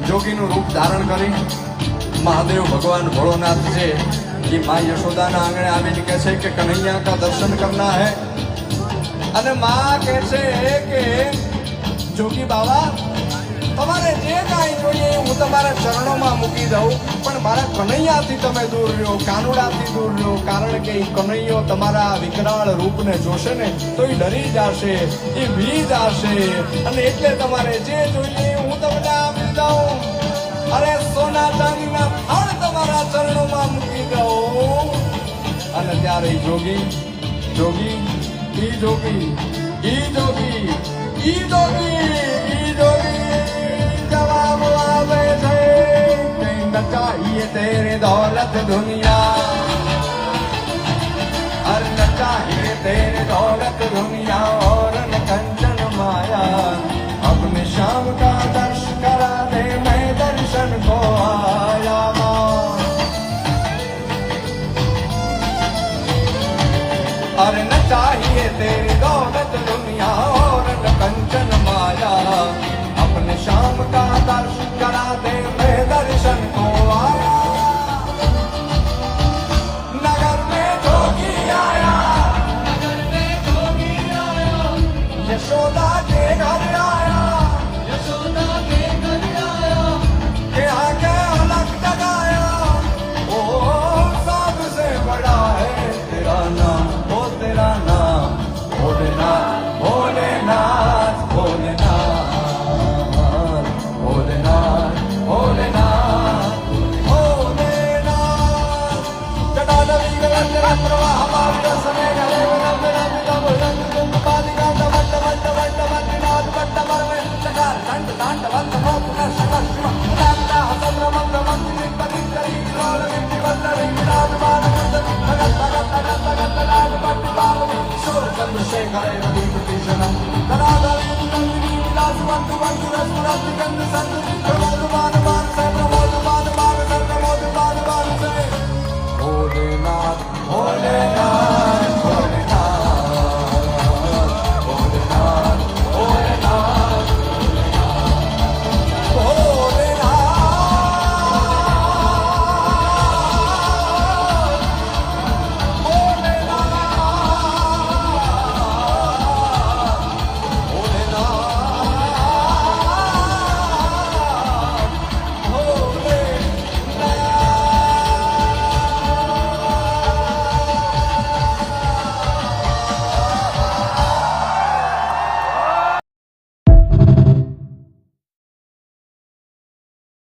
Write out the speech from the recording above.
જોગીનું રૂપ ધારણ કરી મહાદેવ ભગવાન ભોળોનાથ છે એ માँ યશોદાના આંગણે આવીને કહે છે કે કन्हैया का दर्शन करना है અને માં કહે છે કે જોગી બાબા તમારે જે કાંઈ જોઈએ હું તમારા ચરણોમાં મૂકી દઉં પણ મારા કનૈયાથી તમે દૂર રહ્યો, કાનુડાથી દૂર રહ્યો, કારણ કે એ કનૈયો તમારા વિકરાળ રૂપને જોશે ને તો એ ડરી જશે, એ ભી જશે અને એટલે તમારે જે જોઈએ હું તમને આપી દઉં. અરે સોના ચાંદીના થાળ તમારા ચરણોમાં મૂકી દઉં. અને ત્યારે જોગી જોગી ઈ જોગી ઈ જોગી ઈ જોગી ઈ જોગી जवाब आवे थे न चाहिए तेरे दौलत दुनिया, अरे न चाहिए तेरे दौलत दुनिया और न कंचन माया. अपने शाम का दर्श करा दे मैं दर्शन को आया. अरे न चाहिए तेरी दौलत दुनिया और न कंचन माया. अपने शाम का दर्शन करा दे मैं दर्शन को आया. नगर में जोगी आया, नगर में जोगी आया, यशोदा के घर आया, यशोदा के घर आया, के आगे अलग लगाया. ओ सबसे बड़ा है तेरा नाम, ओ तेरा नाम भोलेनाथ भोलेनाथ भोलेनाथ Shekara